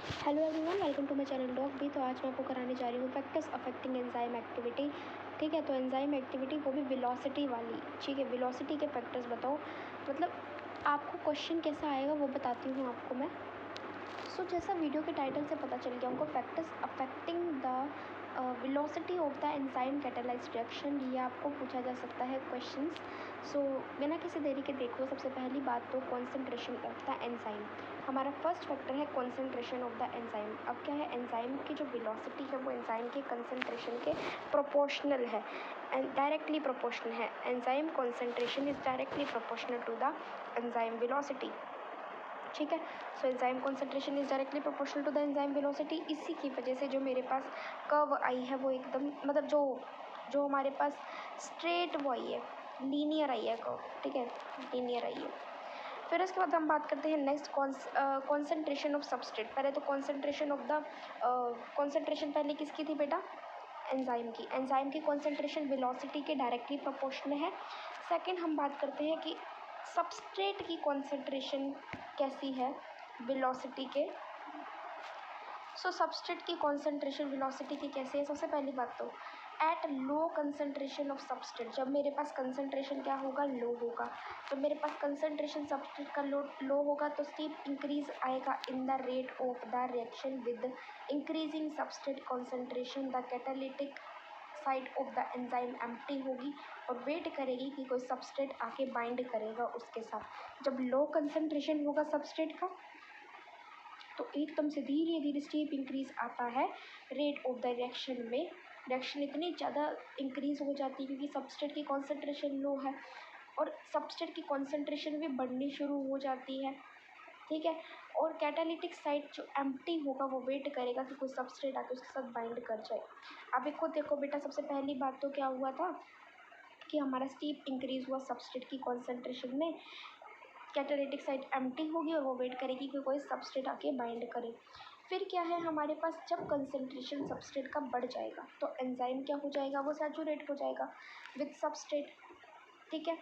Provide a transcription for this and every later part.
Hello everyone, welcome to my channel dog भी। तो आज मैं आपको कराने जा रही हूँ फैक्टर्स अफेक्टिंग एंजाइम एक्टिविटी। ठीक है, तो एंजाइम एक्टिविटी वो भी वेलोसिटी वाली। ठीक है, वेलोसिटी के फैक्टर्स बताओ, मतलब आपको क्वेश्चन कैसा आएगा वो बताती हूँ आपको मैं। जैसा वीडियो के टाइटल से पता चल गया हमको, factors affecting the velocity of the enzyme catalysed reaction, ये आपको पूछा जा सकता है क्वेश्चंस। बिना किसी देरी के देखो, सबसे पहली बात तो कॉन्सेंट्रेशन ऑफ द एंजाइम। हमारा फर्स्ट फैक्टर है कॉन्सेंट्रेशन ऑफ द एंजाइम। अब क्या है, एंजाइम की जो वेलोसिटी है वो एंजाइम के कंसंट्रेशन के प्रोपोर्शनल है, डायरेक्टली प्रोपोर्शनल है। Enzyme concentration is directly proportional to the enzyme velocity. ठीक है, so enzyme concentration is directly proportional to the enzyme velocity. इसी की वजह से जो मेरे पास कर्व आई है वो एकदम, मतलब जो हमारे पास स्ट्रेट वो आई है, लीनियर आई है कर्व। ठीक है, लीनियर आई है। फिर उसके बाद हम बात करते हैं नेक्स्ट कॉन्सेंट्रेशन ऑफ सबस्ट्रेट। पहले तो कॉन्सेंट्रेशन ऑफ द कॉन्सेंट्रेशन पहले किसकी थी बेटा, एंजाइम की। एंजाइम की कॉन्सेंट्रेशन वेलोसिटी के डायरेक्टली प्रोपोर्शनल है। सेकंड हम बात करते हैं कि सबस्ट्रेट की कॉन्सेंट्रेशन कैसी है वेलोसिटी के। सबस्ट्रेट की कॉन्सेंट्रेशन वेलोसिटी की कैसे है, सबसे पहली बात तो at low concentration of substrate. जब मेरे पास कंसंट्रेशन क्या होगा, लो होगा। जब मेरे पास कंसंट्रेशन सबस्ट्रेट का लो होगा तो स्टीप इंक्रीज आएगा in the rate of the reaction with increasing substrate concentration. The catalytic side of the enzyme empty होगी और वेट करेगी कि कोई सबस्ट्रेट आके बाइंड करेगा उसके साथ। जब लो कंसंट्रेशन होगा सबस्ट्रेट का तो एकदम से धीरे धीरे स्टीप इंक्रीज आता है रेट ऑफ द रिएक्शन में। रिएक्शन इतनी ज़्यादा इंक्रीज हो जाती है क्योंकि सबस्ट्रेट की कॉन्सेंट्रेशन लो है और सबस्ट्रेट की कॉन्सेंट्रेशन भी बढ़नी शुरू हो जाती है। ठीक है, और कैटालिटिक साइट जो एम्प्टी होगा वो वेट करेगा कि कोई सबस्ट्रेट आके उसके साथ बाइंड कर जाए। अब एक खुद देखो बेटा, सबसे पहली बात तो क्या हुआ था कि हमारा स्टीप इंक्रीज हुआ सबस्ट्रेट की कॉन्सेंट्रेशन में। कैटालिटिक साइट एम्प्टी होगी और वो वेट करेगी कि कोई सबस्ट्रेट आके बाइंड करे। फिर क्या है हमारे पास, जब कंसंट्रेशन सबस्ट्रेट का बढ़ जाएगा तो एंजाइम क्या हो जाएगा, वो सैचुरेट हो जाएगा विद सबस्ट्रेट। ठीक है,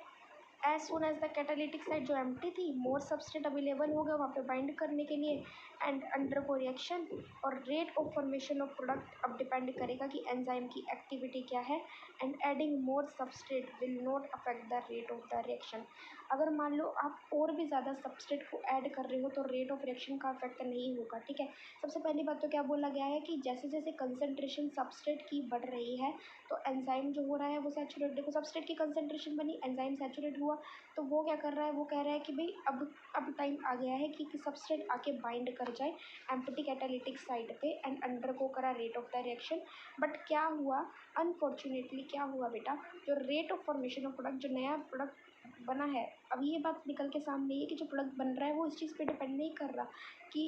as soon as the catalytic site जो एम्प्टी थी, मोर सबस्ट्रेट अवेलेबल हो गया वहाँ पे बाइंड करने के लिए एंड अंडरगो रिएक्शन। और rate of formation of product अब डिपेंड करेगा कि एंजाइम की एक्टिविटी क्या है। And adding more substrate will not affect the rate of the reaction. अगर मान लो आप और भी ज़्यादा सबस्ट्रेट को ऐड कर रहे हो तो रेट ऑफ रिएक्शन का अफेक्ट नहीं होगा। ठीक है, सबसे पहली बात तो क्या बोला गया है कि जैसे जैसे कंसंट्रेशन सबस्ट्रेट की बढ़ रही है तो एंजाइम जो हो रहा है वो सैचुरेट। देखो, सबस्ट्रेट की कंसंट्रेशन बनी, एंजाइम सैचुरेट हुआ, तो वो क्या कर रहा है, वो कह रहा है कि भाई अब टाइम आ गया है कि सबस्ट्रेट आके बाइंड कर जाए एम्प्टी कैटालिटिक साइड पे एंड अंडरगो करा rate of the reaction. But क्या हुआ, अनफॉर्चुनेटली क्या हुआ बेटा, जो rate of formation of product, जो नया प्रोडक्ट बना है, अब ये बात निकल के सामने है कि जो प्रोडक्ट बन रहा है वो इस चीज़ पे डिपेंड नहीं कर रहा कि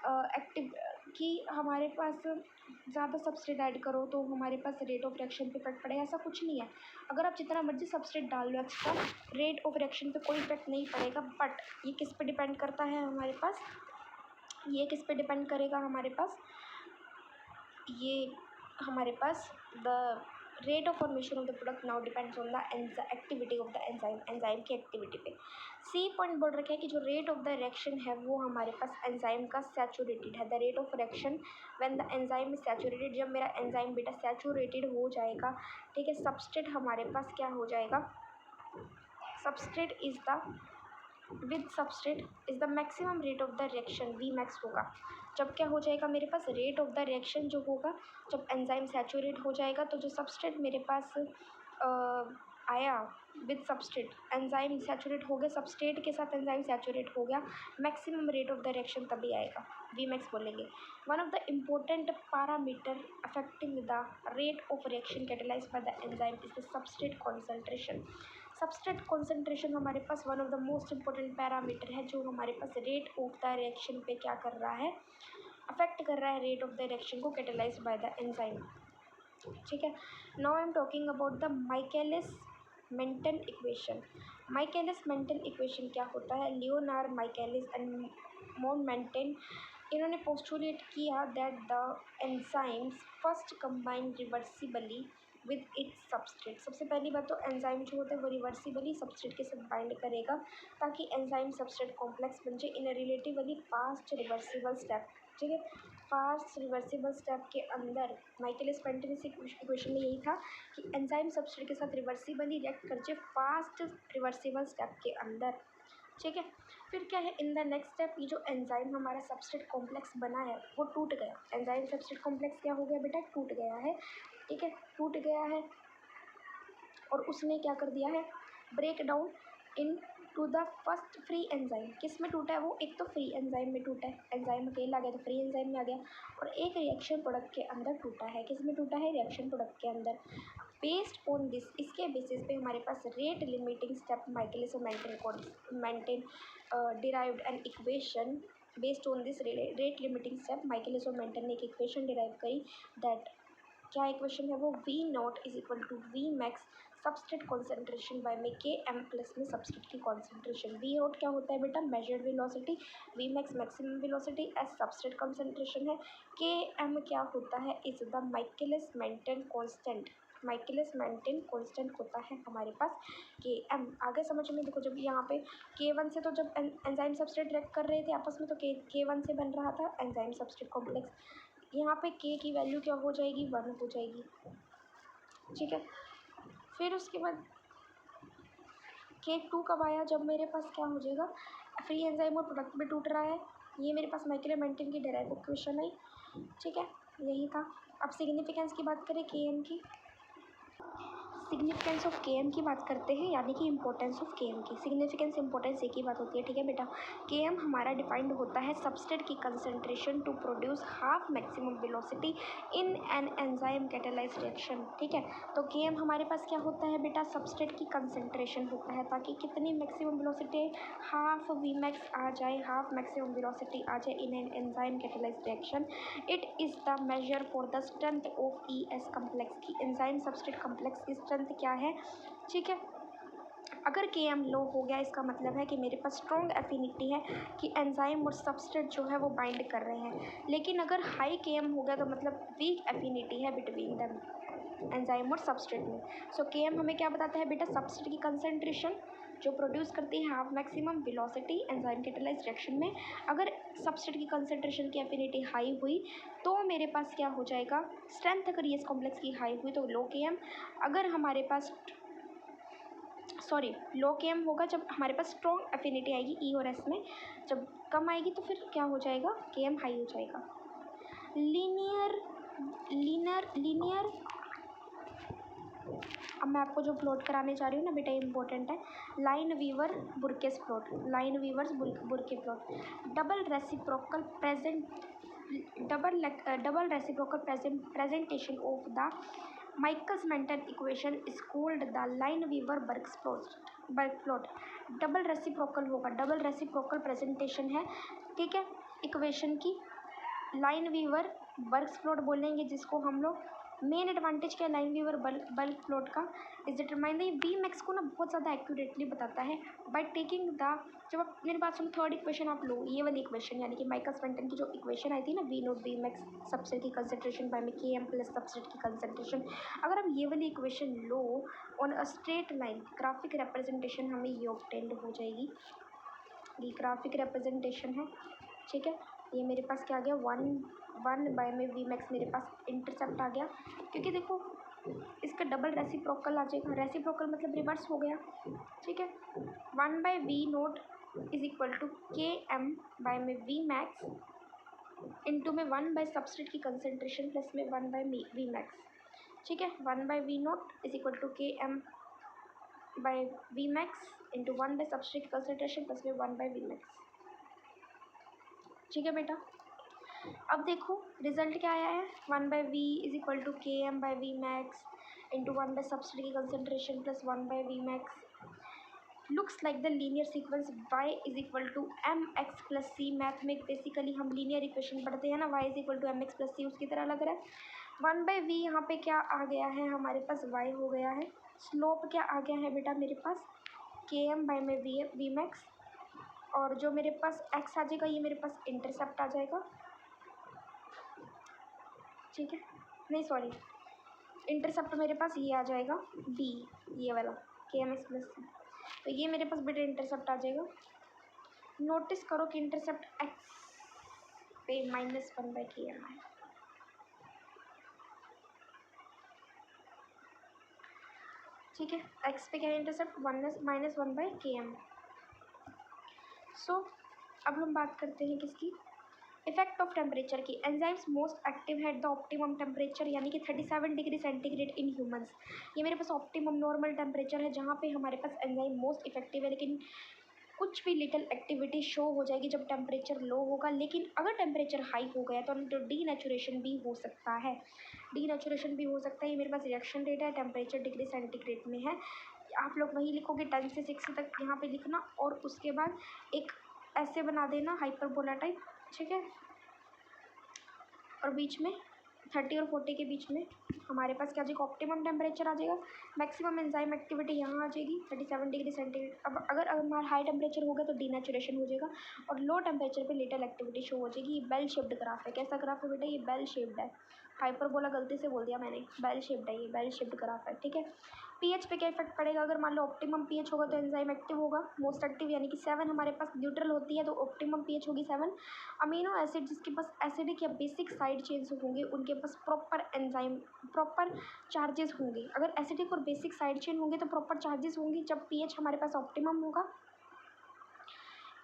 एक्टिव कि हमारे पास ज़्यादा सबस्ट्रेट ऐड करो तो हमारे पास रेट ऑफ रिएक्शन पे इफेक्ट पड़ेगा, ऐसा कुछ नहीं है। अगर आप जितना मर्जी सबस्ट्रेट डाल लो एक्स्ट्रा, रेट ऑफ रिएक्शन पे कोई इफेक्ट नहीं पड़ेगा। बट ये किस पे डिपेंड करता है हमारे पास, ये किस पे डिपेंड करेगा हमारे पास, ये हमारे पास the rate of formation of the product now depends on the activity of the enzyme, enzyme की एक्टिविटी पे। सी पॉइंट बोल रखा है कि जो रेट ऑफ द रिएक्शन है वो हमारे पास एंजाइम का सैचुरेटेड है। The rate of reaction when the enzyme is saturated, जब मेरा एंजाइम बेटा सैचुरेटेड हो जाएगा, ठीक है, सबस्ट्रेट हमारे पास क्या हो जाएगा, substrate is the with substrate is the maximum rate of the reaction, V max होगा। जब क्या हो जाएगा मेरे पास, रेट ऑफ द रिएक्शन जो होगा, जब एंजाइम सैचुरेट हो जाएगा तो जो सबस्ट्रेट मेरे पास आया विद सबस्ट्रेट, एंजाइम सैचुरेट हो गया, सबस्ट्रेट के साथ एंजाइम सैचुरेट हो गया, maximum rate of the reaction तभी आएगा, वी मैक्स बोलेंगे। One of the important parameter affecting the rate of reaction catalyzed by the enzyme is the substrate concentration. Substrate concentration हमारे पास one of the most important parameter है जो हमारे पास rate of the reaction पे क्या कर रहा है, अफेक्ट कर रहा है रेट ऑफ द रिएक्शन को कैटलाइज्ड बाय द एंजाइम। ठीक है, now I am talking about the Michaelis Menten equation. Michaelis Menten equation क्या होता है, Leonard Michaelis and Maud Menten, इन्होंने पोस्टुलेट किया that the enzymes first combine reversibly with its substrate. सबसे पहली बात तो एंजाइम जो होता है वो रिवर्सिबली सबस्ट्रेट के साथ बाइंड करेगा ताकि एंजाइम सबस्ट्रेट कॉम्प्लेक्स बन जाए in a relatively fast reversible step. ठीक है, फास्ट रिवर्सिबल स्टेप के अंदर माइकलिस मेंटेन इक्वेशन में यही था कि एंजाइम सबस्ट्रेट के साथ रिवर्सिबली रिएक्ट कर जाए फास्ट रिवर्सिबल स्टेप के अंदर। ठीक है, फिर क्या है इन द नेक्स्ट स्टेप, ये जो एंजाइम हमारा सबस्ट्रेट कॉम्प्लेक्स बना है वो टूट गया। एंजाइम सबस्ट्रेट कॉम्प्लेक्स क्या हो गया बेटा, टूट गया है। ठीक है, टूट गया है और उसने क्या कर दिया है, break down into the first free enzyme. किस में टूटा है वो, एक तो फ्री एंजाइम में टूटा है, एंजाइम अकेला आ गया तो फ्री एंजाइम में आ गया, और एक रिएक्शन प्रोडक्ट के अंदर टूटा है। किस में टूटा है, रिएक्शन प्रोडक्ट के अंदर। बेस्ड ऑन दिस, इसके बेसिस पे हमारे पास rate limiting step Michaelis Menten derived an equation. Based on this rate limiting step Michaelis Menten ने एक इक्वेशन डिराइव करी दैट, क्या इक्वेशन है वो, V naught is equal to V max substrate concentration by में के एम प्लस में substrate की concentration. V naught क्या होता है बेटा, measured velocity, V max maximum velocity as substrate concentration है, के एम क्या होता है, is the Michaelis Menten constant. Michaelis Menten constant होता है हमारे पास के एम। आगे समझ में देखो, जब यहाँ पे के वन से तो जब एंजाइम सबस्ट्रेट रिएक्ट कर रहे थे आपस में तो के वन से बन रहा था एंजाइम सबस्ट्रेट कॉम्प्लेक्स, यहाँ पे के की वैल्यू क्या हो जाएगी, 1 हो जाएगी। ठीक है, फिर उसके बाद के टू कब आया, जब मेरे पास क्या हो जाएगा, फ्री एंजाइम और प्रोडक्ट में टूट रहा है, ये मेरे पास माइकलिस मेंटेन की डिराइव इक्वेशन आई। ठीक है, यही था। अब सिग्निफिकेंस की बात करें के एम की, सिग्निफिकेंस ऑफ के एम की बात करते हैं, यानी कि इंपॉर्टेंस ऑफ के एम की। सिग्निफिकेंस इंपॉर्टेंस एक ही बात होती है। ठीक है बेटा, के एम हमारा डिफाइंड होता है सबस्ट्रेट की concentration to produce half maximum velocity in an enzyme catalysed reaction. ठीक है, तो के एम हमारे पास क्या होता है बेटा, सबस्ट्रेट की कंसंट्रेशन होता है ताकि कितनी maximum velocity, half V max आ जाए, हाफ मैक्सिमम वेलोसिटी आ जाए in an enzyme catalysed reaction. It is the measure for the strength of E S complex की, एंजाइम सबस्ट्रेट कम्प्लेक्स की स्ट्रेंथ क्या है। ठीक है, अगर के एम लो हो गया इसका मतलब है कि मेरे पास स्ट्रॉन्ग एफिनिटी है कि एंजाइम और सबस्ट्रेट जो है वो बाइंड कर रहे हैं, लेकिन अगर हाई के एम हो गया तो मतलब वीक एफिनिटी है बिटवीन द एंजाइम और सबस्ट्रेट में। सो के एम हमें क्या बताता है बेटा, सबस्ट्रेट की कंसंट्रेशन जो प्रोड्यूस करती है half maximum velocity enzyme catalysed reaction में। अगर सबस्ट्रेट की कंसंट्रेशन की एफिनिटी हाई हुई तो मेरे पास क्या हो जाएगा, स्ट्रेंथ अगर ये कॉम्प्लेक्स की हाई हुई तो लो के एम, अगर हमारे पास लो के एम होगा जब हमारे पास स्ट्रॉन्ग एफिनिटी आएगी ई और एस में, जब कम आएगी तो फिर क्या हो जाएगा, के एम हाई हो जाएगा। लीनियर लीनियर लीनियर अब मैं आपको जो प्लॉट कराने जा रही हूँ ना बेटा, इम्पोर्टेंट है, Lineweaver Burk's plot, Lineweaver's Burk plot. Double reciprocal presentation of the Michaelis Menten equation is called the Lineweaver Burk plot. Double reciprocal होगा, डबल रेसिप्रोकल प्रेजेंटेशन है। ठीक है, इक्वेशन की लाइन वीवर बर्क प्लॉट बोलेंगे जिसको हम लोग। Main advantage क्या है लाइन वीवर बल्क प्लॉट का, is determine the V max को ना बहुत ज़्यादा एक्यूरेटली बताता है बाय टेकिंग द, जब आप मेरे पास सुनो थर्ड इक्वेशन आप लो, ये वाली इक्वेशन यानी कि माइकल्स मेंटन की जो इक्वेशन आई थी ना, V naught V max substrate की कंसंट्रेशन बाय में के एम प्लस सबस्ट्रेट की कंसंट्रेशन, अगर आप ये वाली इक्वेशन लो on a straight line, graphic representation हमें ये ऑब्टेंड हो जाएगी, ये ग्राफिक रिप्रेजेंटेशन है। ठीक है, ये मेरे पास क्या आ गया, 1 बाय में वी मैक्स मेरे पास इंटरसेप्ट आ गया, क्योंकि देखो इसका डबल रेसिप्रोकल आ जाएगा, रेसिप्रोकल मतलब रिवर्स हो गया। ठीक है, 1 by V naught is equal to K M by में वी मैक्स इंटू में 1 बाय सबस्ट्रेट की कंसंट्रेशन प्लस में 1 बाय वी मैक्स। ठीक है, 1 by V naught is equal to K M by V max into 1 by substrate की concentration plus में 1 by V max. ठीक है बेटा, अब देखो रिजल्ट क्या आया है, 1 by V is equal to K M by V max into 1 by substrate की concentration plus 1 by V max. Looks like the linear sequence y is equal to m x plus c. Math में basically हम linear equation पढ़ते हैं ना, y is equal to m x plus c, उसकी तरह लग रहा है। 1 बाय वी यहाँ पे क्या आ गया है, हमारे पास y हो गया है, स्लोप क्या आ गया है बेटा मेरे पास, के एम बाय में वी मैक्स, और जो मेरे पास x आ जाएगा ये मेरे पास इंटरसेप्ट आ जाएगा। ठीक है, नहीं सॉरी, इंटरसेप्ट मेरे पास ये आ जाएगा बी, ये वाला KMX प्लस सी, तो ये मेरे पास बेटा इंटरसेप्ट आ जाएगा। नोटिस करो कि इंटरसेप्ट एक्स पे -1/KM है, ठीक है। एक्स पे क्या है इंटरसेप्ट -1/KM। सो अब हम बात करते हैं किसकी, इफेक्ट ऑफ टेम्परेचर की। Enzymes most active at the optimum temperature यानी कि 37 डिग्री सेंटीग्रेड इन ह्यूमंस। ये मेरे पास ऑप्टिमम नॉर्मल टेम्परेचर है जहाँ पे हमारे पास एंजाइम मोस्ट इफेक्टिव है, लेकिन कुछ भी लिटिल एक्टिविटी शो हो जाएगी जब टेम्परेचर लो होगा। लेकिन अगर टेम्परेचर हाई हो गया तो डीनेचुरेशन भी हो सकता है, डीनेचुरेशन भी हो सकता है। ये मेरे पास रिएक्शन रेट है, टेम्परेचर डिग्री सेंटीग्रेड में है। आप लोग वही लिखोगे 10 से 60 तक यहाँ पे लिखना, और उसके बाद एक ऐसे बना देना हाइपरबोला टाइप, ठीक है। और बीच में 30 और 40 के बीच में हमारे पास क्या आ जाएगा, ऑप्टिमम टेम्परेचर आ जाएगा। मैक्सिमम एंजाइम एक्टिविटी यहाँ आ जाएगी 37 डिग्री सेंटीग्रेड। अब अगर हमारा हाई टेम्परेचर होगा तो डीनेचुरेशन हो जाएगा, और लो टेम्परेचर पे लिटिल एक्टिविटी शो हो जाएगी। ये बेल शेप्ड ग्राफ है। कैसा ग्राफ है बेटा, ये बेल शेप्ड है। हाइपरबोला गलती से बोल दिया मैंने, बेल शेप्ड है, ये बेल शेप्ड ग्राफ है, ठीक है। पीएच पे क्या इफेक्ट पड़ेगा, अगर मान लो ऑप्टिमम पीएच होगा तो एंजाइम एक्टिव होगा, मोस्ट एक्टिव यानी कि 7 हमारे पास न्यूट्रल होती है तो ऑप्टिमम पीएच होगी 7। अमीनो एसिड जिसके पास एसिडिक या बेसिक साइड चेन्स होंगे उनके पास प्रॉपर एंजाइम प्रॉपर चार्जेस होंगे। अगर एसिडिक और बेसिक साइड चेन होंगे तो प्रॉपर चार्जेस होंगी जब पीएच हमारे पास ऑप्टिमम होगा।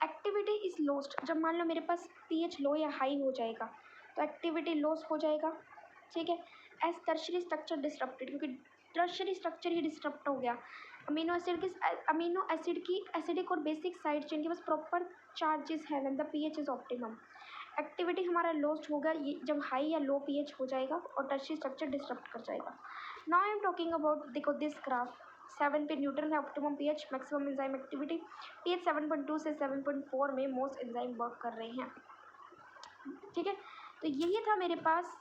एक्टिविटी इज लॉस्ट, जब मान लो मेरे पास पीएच लो या हाई हो जाएगा तो एक्टिविटी लॉस हो जाएगा, ठीक है। एज टर्शरी स्ट्रक्चर डिस्टर्बटेड, क्योंकि टर्शरी स्ट्रक्चर ही डिस्टर्ब हो गया। अमीनो एसिड की एसिडिक और बेसिक साइड चेन के पास प्रॉपर चार्जेस है when the pH is optimum. Activity हमारा लॉस्ट होगा ये जब हाई या लो पीएच हो जाएगा और टर्शरी स्ट्रक्चर डिस्टर्ब कर जाएगा। Now I am talking about, देखो दिस ग्राफ 7 पे न्यूट्रल है, optimum pH, maximum enzyme activity. PH 7.2 से 7.4 में मोस्ट एंजाइम वर्क कर रहे हैं, ठीक है। तो यही था मेरे पास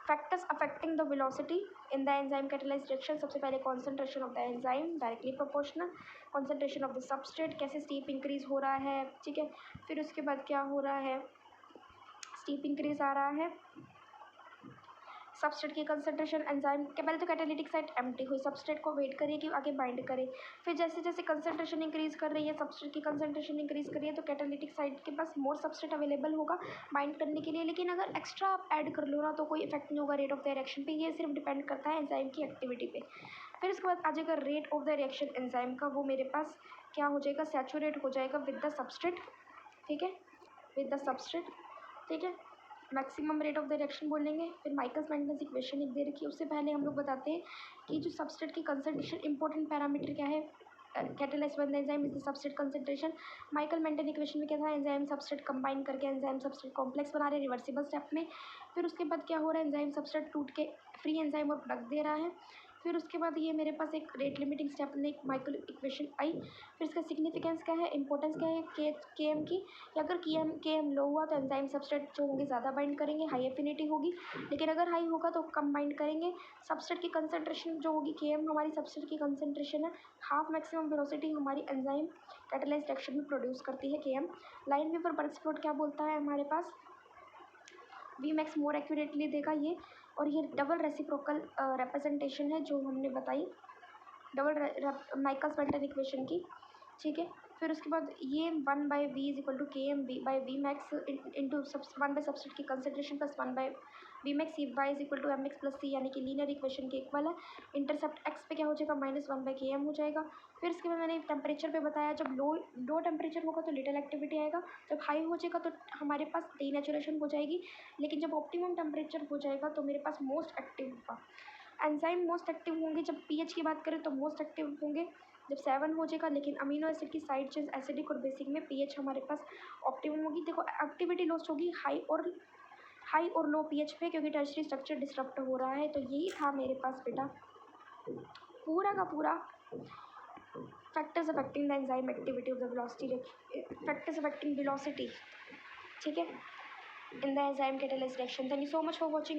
factors affecting the velocity in the enzyme catalysed reaction. सबसे पहले concentration of the enzyme directly proportional, concentration of the substrate, कैसे स्टीप इंक्रीज हो रहा है, ठीक है। फिर उसके बाद क्या हो रहा है, स्टीप इंक्रीज आ रहा है, सबस्ट्रेट की कंसंट्रेशन एंजाइम के पहले तो कैटालिटिक साइट एम्प्टी हुई, सबस्ट्रेट को वेट करिए कि आगे बाइंड करे। फिर जैसे जैसे कंसंट्रेशन इंक्रीज कर रही है, सबस्ट्रेट की कंसंट्रेशन इंक्रीज कर रही है तो कैटालिटिक साइट के पास मोर सबस्ट्रेट अवेलेबल होगा बाइंड करने के लिए। लेकिन अगर एक्स्ट्रा आप ऐड कर लो ना तो कोई इफेक्ट नहीं होगा रेट ऑफ द रिएक्शन पे, ये सिर्फ डिपेंड करता है एंजाइम की एक्टिविटी पे। फिर उसके बाद आ जाएगा rate of the reaction enzyme का, वो मेरे पास क्या हो जाएगा, सैचुरेट हो जाएगा विद द सबस्ट्रेट, ठीक है, विद द सबस्ट्रेट, ठीक है। Maximum rate of the reaction बोलेंगे। फिर माइकल्स मेंटेन इक्वेशन एक दे रखी है, उससे पहले हम लोग बताते हैं कि जो सबस्ट्रेट की कंसंट्रेशन इंपॉर्टेंट पैरामीटर क्या है, catalysed bye the enzyme is the substrate concentration. Michael Menten equation में क्या था, एंजाइम सबस्ट्रेट कंबाइन करके एंजाइम सबस्ट्रेट कॉम्प्लेक्स बना रहे हैं रिवर्सिबल स्टेप में। फिर उसके बाद क्या हो रहा है, एंजाइम सबस्ट्रेट टूट के फ्री एंजाइम और प्रोडक्ट दे रहा है। फिर उसके बाद ये मेरे पास एक रेट लिमिटिंग स्टेप में एक माइकल इक्वेशन आई। फिर इसका सिग्निफिकेंस क्या है, इंपॉर्टेंस क्या है के एम की, कि अगर के एम लो हुआ तो एंजाइम सबस्ट्रेट जो होंगे ज़्यादा बाइंड करेंगे, हाई एफिनिटी होगी। लेकिन अगर हाई होगा तो कम बाइंड करेंगे। सबस्ट्रेट की कंसंट्रेशन जो होगी के एम, हमारी सबस्ट्रेट की कंसंट्रेशन है, हाफ मैक्सिमम वेलोसिटी हमारी एंजाइम कैटालाइज्ड रिएक्शन में प्रोड्यूस करती है K M. Lineweaver Burk plot क्या बोलता है हमारे पास, वी मैक्स मोर एक्यूरेटली देगा ये। और ये डबल रेसिप्रोकल रिप्रेजेंटेशन है जो हमने बताई डबल माइकल्स मेंटेन इक्वेशन की, ठीक है। फिर उसके बाद ये 1/v is equal to K M by V max into 1 by substrate की concentration plus 1 by V max see y is equal to m x plus c, यानी कि लीनियर इक्वेशन के इक्वल है। इंटरसेप्ट एक्स पे क्या हो जाएगा, -1/km हो जाएगा। फिर इसके बाद मैंने टेम्परेचर पे बताया, जब लो टेम्परेचर होगा तो लिटिल एक्टिविटी आएगा, जब हाई हो जाएगा तो हमारे पास डीनेचुरेशन हो जाएगी। लेकिन जब ऑप्टिमम टेम्परेचर हो जाएगा तो मेरे पास मोस्ट एक्टिव होगा। एंजाइम मोस्ट एक्टिव होंगे, जब पीएच की बात करें तो मोस्ट एक्टिव होंगे जब 7 हो जाएगा। लेकिन अमीनो एसिड की साइड चेन एसिडिक और बेसिक में पीएच हमारे पास ऑप्टिमम होगी। देखो एक्टिविटी लॉस्ट होगी हाई और लो पीएच पे, क्योंकि टर्शरी स्ट्रक्चर डिस्टर्ब हो रहा है। तो यही था मेरे पास बेटा पूरा का पूरा factors affecting the enzyme activity of the velocity, factors affecting velocity, ठीक है, इन the enzyme catalysed reaction. Thank you so much for watching.